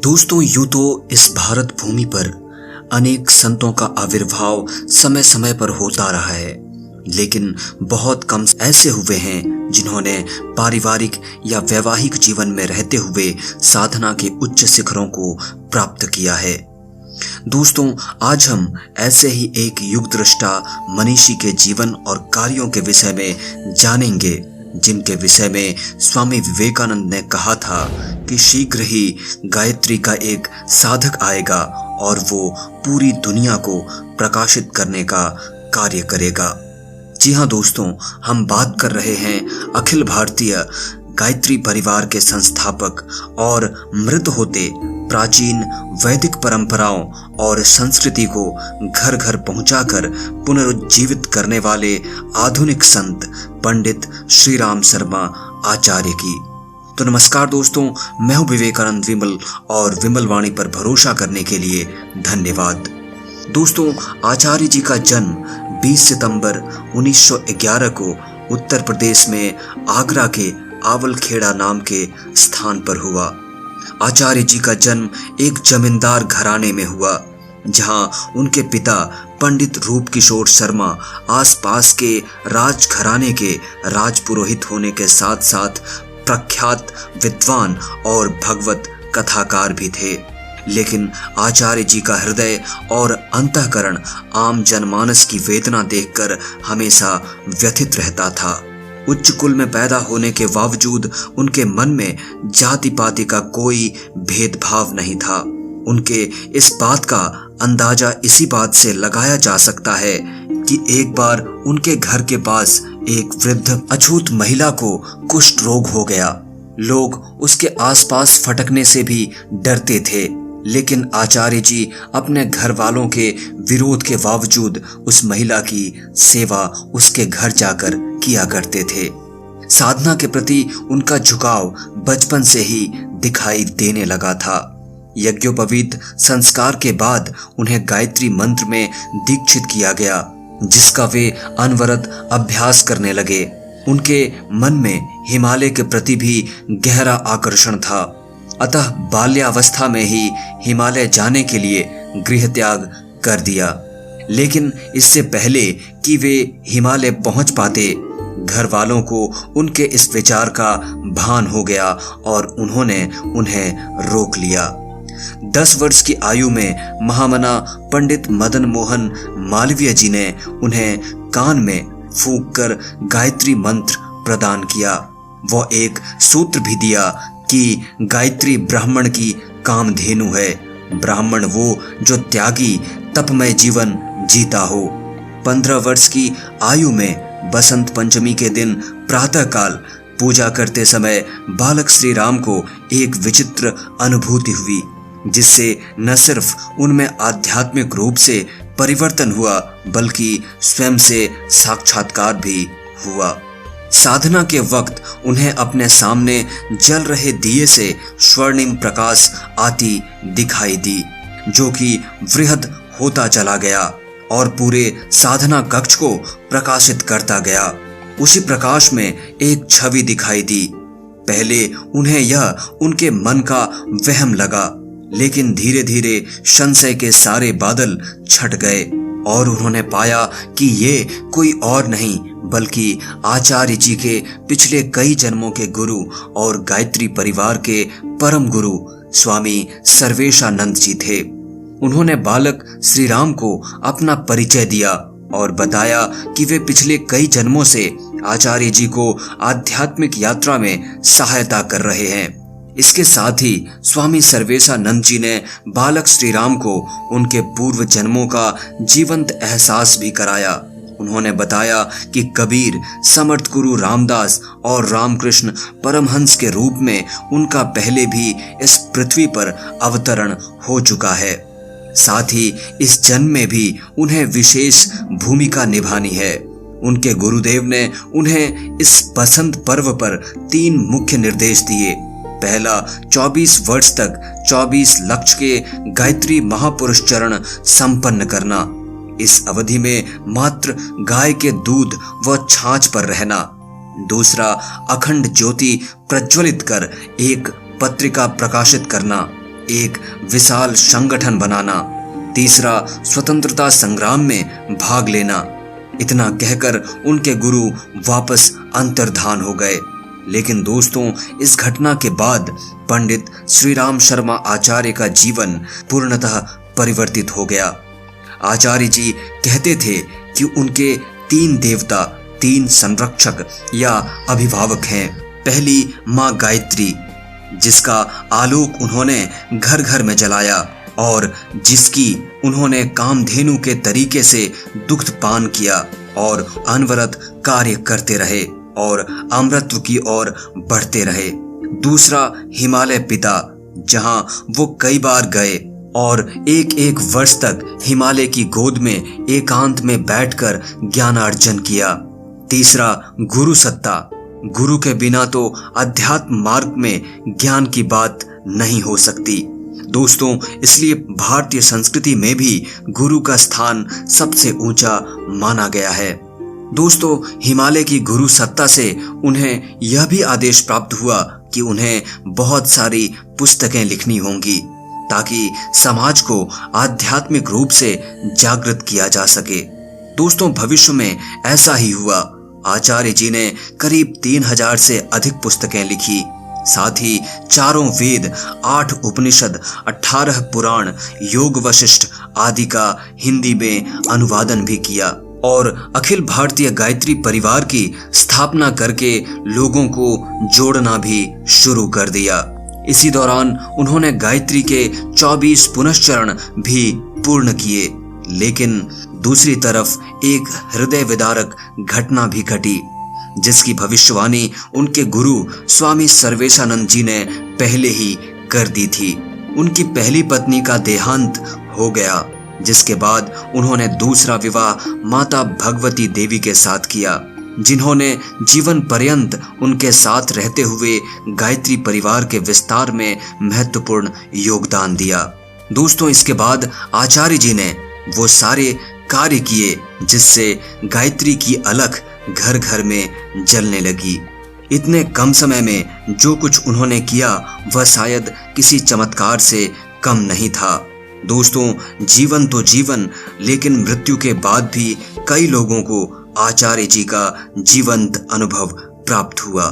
दोस्तों, यूं तो इस भारत भूमि पर अनेक संतों का आविर्भाव समय समय पर होता रहा है, लेकिन बहुत कम ऐसे हुए हैं जिन्होंने पारिवारिक या वैवाहिक जीवन में रहते हुए साधना के उच्च शिखरों को प्राप्त किया है। दोस्तों, आज हम ऐसे ही एक युग दृष्टा मनीषी के जीवन और कार्यों के विषय में जानेंगे, जिनके विषय में स्वामी विवेकानंद ने कहा था कि शीघ्र ही गायत्री का एक साधक आएगा और वो पूरी दुनिया को प्रकाशित करने का कार्य करेगा। जी हाँ दोस्तों, हम बात कर रहे हैं अखिल भारतीय गायत्री परिवार के संस्थापक और मृत होते प्राचीन वैदिक परंपराओं और संस्कृति को घर घर पहुंचाकर पुनरुज्जीवित करने वाले आधुनिक संत पंडित श्री राम शर्मा आचार्य की। तो नमस्कार दोस्तों, मैं हूं विवेकानंद विमल और विमल वाणी पर भरोसा करने के लिए धन्यवाद। दोस्तों, आचार्य जी का जन्म 20 सितंबर 1911 को उत्तर प्रदेश में आगरा के आवलखेड़ा नाम के स्थान पर हुआ। आचार्य जी का जन्म एक जमींदार घराने में हुआ, जहां उनके पिता पंडित रूप किशोर शर्मा आसपास के राजघराने के राजपुरोहित होने के साथ साथ प्रख्यात विद्वान और भगवत कथाकार भी थे। लेकिन आचार्य जी का हृदय और अंतःकरण आम जनमानस की वेदना देखकर हमेशा व्यथित रहता था। उच्च कुल में पैदा होने के बावजूद उनके मन में जाति पाति का कोई भेदभाव नहीं था। उनके इस बात का अंदाजा इसी बात से लगाया जा सकता है कि एक बार उनके घर के पास एक वृद्ध अछूत महिला को कुष्ठ रोग हो गया। लोग उसके आसपास फटकने से भी डरते थे, लेकिन आचार्य जी अपने घर वालों के विरोध के बावजूद उस महिला की सेवा उसके घर जाकर किया करते थे। साधना के प्रति उनका झुकाव बचपन से ही दिखाई देने लगा था। यज्ञोपवीत संस्कार के बाद उन्हें गायत्री मंत्र में दीक्षित किया गया, जिसका वे अनवरत अभ्यास करने लगे। उनके मन में हिमालय के प्रति भी गहरा आकर्षण था, अतः बाल्यावस्था में ही हिमालय जाने के लिए गृह त्याग कर दिया। लेकिन इससे पहले कि वे हिमालय पहुंच पाते, घर वालों को उनके इस विचार का भान हो गया और उन्होंने उन्हें रोक लिया। 10 वर्ष की आयु में महामना पंडित मदन मोहन मालवीय जी ने उन्हें कान में फूंक कर गायत्री मंत्र प्रदान किया। वो एक सूत्र भी दिया कि गायत्री ब्राह्मण की कामधेनु है, ब्राह्मण वो जो त्यागी तपमय जीवन जीता हो। 15 वर्ष की आयु में बसंत पंचमी के दिन प्रातःकाल पूजा करते समय बालक श्री राम को एक विचित्र अनुभूति हुई, जिससे न सिर्फ उनमें आध्यात्मिक रूप से परिवर्तन हुआ, बल्कि स्वयं से साक्षात्कार भी हुआ। साधना के वक्त उन्हें अपने सामने जल रहे दिए से स्वर्णिम प्रकाश आती दिखाई दी, जो कि वृहद होता चला गया और पूरे साधना कक्ष को प्रकाशित करता गया। उसी प्रकाश में एक छवि दिखाई दी। पहले उन्हें यह उनके मन का वहम लगा, लेकिन धीरे धीरे संशय के सारे बादल छट गए और उन्होंने पाया कि ये कोई और नहीं बल्कि आचार्य जी के पिछले कई जन्मों के गुरु और गायत्री परिवार के परम गुरु स्वामी सर्वेशानंद जी थे। उन्होंने बालक श्री राम को अपना परिचय दिया और बताया कि वे पिछले कई जन्मों से आचार्य जी को आध्यात्मिक यात्रा में सहायता कर रहे हैं। इसके साथ ही स्वामी सर्वेशानंद जी ने बालक श्री राम को उनके पूर्व जन्मों का जीवंत एहसास भी कराया। उन्होंने बताया कि कबीर, समर्थ गुरु रामदास और रामकृष्ण परमहंस के रूप में उनका पहले भी इस पृथ्वी पर अवतरण हो चुका है। साथ ही इस जन्म में भी उन्हें विशेष भूमिका निभानी है। उनके गुरुदेव ने उन्हें इस बसंत पर्व पर 3 मुख्य निर्देश दिए। पहला, 24 वर्ष तक 24 लक्ष के गायत्री महापुरुष चरण संपन्न करना। इस अवधि में मात्र गाय के दूध व छाछ पर रहना। दूसरा, अखंड ज्योति प्रज्वलित कर एक पत्रिका प्रकाशित करना। एक विशाल संगठन बनाना, तीसरा स्वतंत्रता संग्राम में भाग लेना। इतना कहकर उनके गुरु वापस अंतर्धान हो गए। लेकिन दोस्तों, इस घटना के बाद पंडित श्री राम शर्मा आचार्य का जीवन पूर्णतः परिवर्तित हो गया। आचार्य जी कहते थे कि उनके 3 देवता, 3 संरक्षक या अभिभावक हैं। पहली माँ गायत्री, जिसका आलोक उन्होंने घर घर में जलाया और जिसकी उन्होंने कामधेनु के तरीके से दुग्ध पान किया और अनवरत कार्य करते रहे और अमृतत्व की ओर बढ़ते रहे। दूसरा हिमालय पिता, जहां वो कई बार गए और एक वर्ष तक हिमालय की गोद में एकांत में बैठकर ज्ञानार्जन किया। तीसरा गुरु सत्ता, गुरु के बिना तो अध्यात्म मार्ग में ज्ञान की बात नहीं हो सकती। दोस्तों, इसलिए भारतीय संस्कृति में भी गुरु का स्थान सबसे ऊंचा माना गया है। दोस्तों, हिमालय की गुरु सत्ता से उन्हें यह भी आदेश प्राप्त हुआ कि उन्हें बहुत सारी पुस्तकें लिखनी होंगी ताकि समाज को आध्यात्मिक रूप से जागृत किया जा सके। दोस्तों, भविष्य में ऐसा ही हुआ। आचार्य जी ने करीब 3000 से अधिक पुस्तकें लिखी। साथ ही 4 वेद, 8 उपनिषद, 18 पुराण, योग वशिष्ठ आदि का हिंदी में अनुवादन भी किया और अखिल भारतीय गायत्री परिवार की स्थापना करके लोगों को जोड़ना भी शुरू कर दिया। इसी दौरान उन्होंने गायत्री के 24 पुनश्चरण भी पूर्ण किए। लेकिन दूसरी तरफ एक हृदय विदारक घटना भी घटी, जिसकी भविष्यवाणी उनके गुरु स्वामी सर्वेशानंद जी ने पहले ही कर दी थी। उनकी पहली पत्नी का देहांत हो गया, जिसके बाद उन्होंने दूसरा विवाह माता भगवती देवी के साथ किया, जिन्होंने जीवन पर्यंत उनके साथ रहते हुए गायत्री परिवार के विस्तार में महत्वपूर्ण योगदान दिया। दोस्तों, इसके बाद आचार्य जी ने वो सारे कार्य किए जिससे गायत्री की अलख घर घर में जलने लगी। इतने कम समय में जो कुछ उन्होंने किया वह शायद किसी चमत्कार से कम नहीं था। दोस्तों, जीवन तो जीवन, लेकिन मृत्यु के बाद भी कई लोगों को आचार्य जी का जीवंत अनुभव प्राप्त हुआ।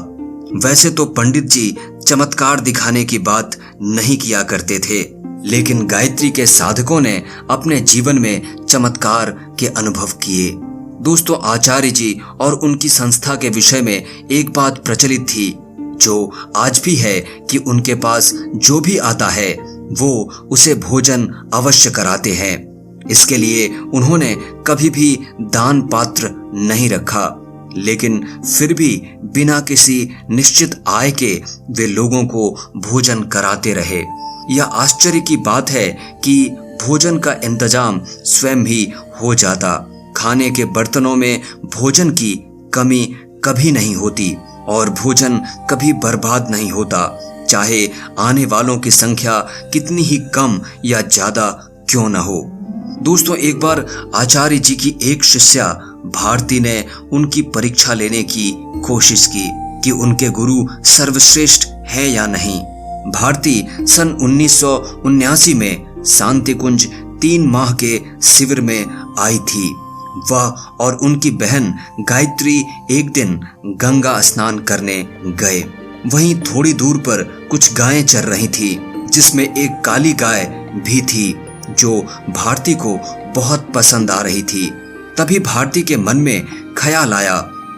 वैसे तो पंडित जी चमत्कार दिखाने की बात नहीं किया करते थे, लेकिन गायत्री के साधकों ने अपने जीवन में चमत्कार के अनुभव किए। दोस्तों, आचार्य जी और उनकी संस्था के विषय में एक बात प्रचलित थी, जो आज भी है, कि उनके पास जो भी आता है वो उसे भोजन अवश्य कराते हैं। इसके लिए उन्होंने कभी भी दान पात्र नहीं रखा, लेकिन फिर भी बिना किसी निश्चित आय के वे लोगों को भोजन कराते रहे। यह आश्चर्य की बात है कि भोजन का इंतजाम स्वयं ही हो जाता। खाने के बर्तनों में भोजन की कमी कभी नहीं होती और भोजन कभी बर्बाद नहीं होता, चाहे आने वालों की संख्या कितनी ही कम या ज्यादा क्यों न हो। दोस्तों, एक बार आचार्य जी की एक शिष्या भारती ने उनकी परीक्षा लेने की कोशिश की कि उनके गुरु सर्वश्रेष्ठ है या नहीं। भारती सन 1979 में शांति कुंज 3 माह के शिविर में आई थी। वह और उनकी बहन गायत्री एक दिन गंगा स्नान करने गए। वहीं थोड़ी दूर पर कुछ गायें चर रही थी, जिसमें एक काली गाय भी थी जो भारती को बहुत पसंद आ रही थी। तभी भारती के मन में ख्याल आया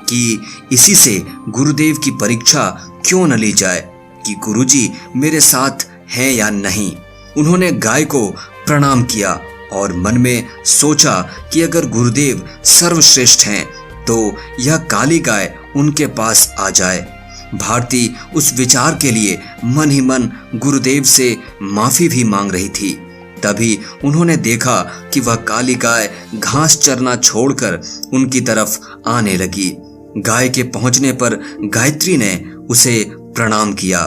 कि इसी से गुरुदेव की परीक्षा क्यों न ली जाए कि गुरुजी मेरे साथ हैं या नहीं। उन्होंने गाय को प्रणाम किया और मन में सोचा कि अगर गुरुदेव सर्वश्रेष्ठ हैं तो यह काली गाय उनके पास आ जाए। भारती उस विचार के लिए मन ही मन गुरुदेव से माफी भी मांग रही थी। तभी उन्होंने देखा कि वह काली गाय घास चरना छोड़कर उनकी तरफ आने लगी। गाय के पहुंचने पर गायत्री ने उसे प्रणाम किया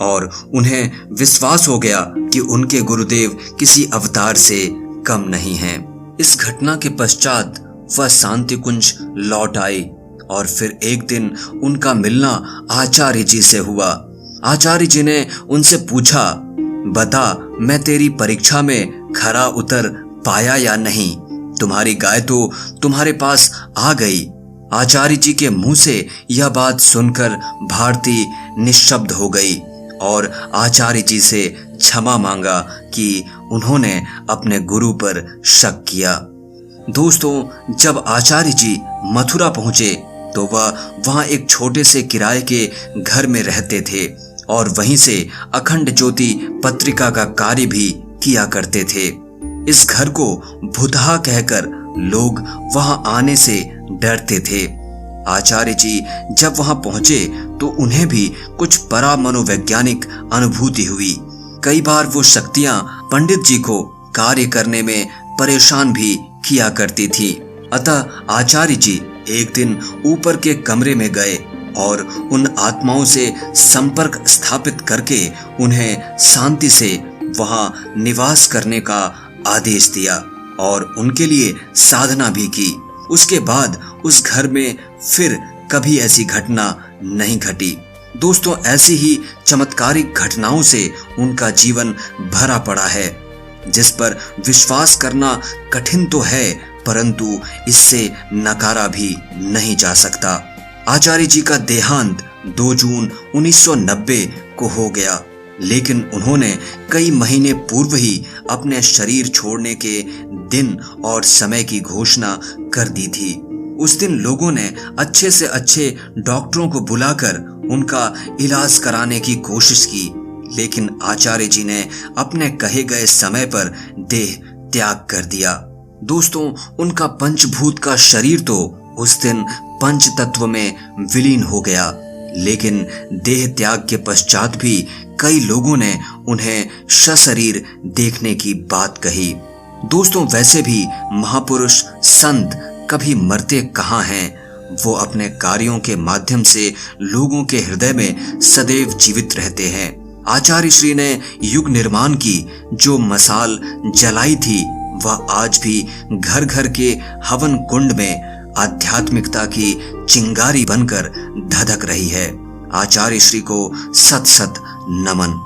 और उन्हें विश्वास हो गया कि उनके गुरुदेव किसी अवतार से कम नहीं हैं। इस घटना के पश्चात वह शांति कुंज लौट आई और फिर एक दिन उनका मिलना आचार्य जी से हुआ। आचार्य जी ने उनसे पूछा बता मैं तेरी परीक्षा में खरा उतर पाया या नहीं। तुम्हारी गाय तो तुम्हारे पास आ गई। आचार्य जी के मुंह से यह बात सुनकर भारती निश्शब्द हो गई और आचार्य जी से क्षमा मांगा कि उन्होंने अपने गुरु पर शक किया। दोस्तों, जब आचार्य जी मथुरा पहुंचे तो वह वहां एक छोटे से किराए के घर में रहते थे और वहीं से अखंड ज्योति पत्रिका का कार्य भी किया करते थे। इस घर को भुतहा कहकर लोग वहां आने से डरते थे। आचार्य जी जब वहां पहुंचे तो उन्हें भी कुछ परा मनोवैज्ञानिक अनुभूति हुई। कई बार वो शक्तियां पंडित जी को कार्य करने में परेशान भी किया करती थी। अतः आचार्य जी एक दिन ऊपर के कमरे में गए और उन आत्माओं से संपर्क स्थापित करके उन्हें शांति से वहां निवास करने का आदेश दिया और उनके लिए साधना भी की। उसके बाद उस घर में फिर कभी ऐसी घटना नहीं घटी। दोस्तों, ऐसी ही चमत्कारिक घटनाओं से उनका जीवन भरा पड़ा है, जिस पर विश्वास करना कठिन तो है परंतु इससे नकारा भी नहीं जा सकता। आचार्य जी का देहांत 2 जून 1990 को हो गया, लेकिन उन्होंने कई महीने पूर्व ही अपने शरीर छोड़ने के दिन और समय की घोषणा कर दी थी। उस दिन लोगों ने अच्छे से अच्छे डॉक्टरों को बुलाकर उनका इलाज कराने की कोशिश की, लेकिन आचार्य जी ने अपने कहे गए समय पर देह त्याग कर दिया। दोस्तों, उनका पंचभूत का शरीर तो उस दिन पंच तत्व में विलीन हो गया, लेकिन देह त्याग के पश्चात भी कई लोगों ने उन्हें सशरीर देखने की बात कही। दोस्तों, वैसे भी महापुरुष संत कभी मरते कहाँ हैं, वो अपने कार्यों के माध्यम से लोगों के हृदय में सदैव जीवित रहते हैं। आचार्य श्री ने युग निर्माण की जो मसाल जलाई थी वह आज भी घर घर के हवन कुंड में आध्यात्मिकता की चिंगारी बनकर धधक रही है। आचार्य श्री को सत सत नमन।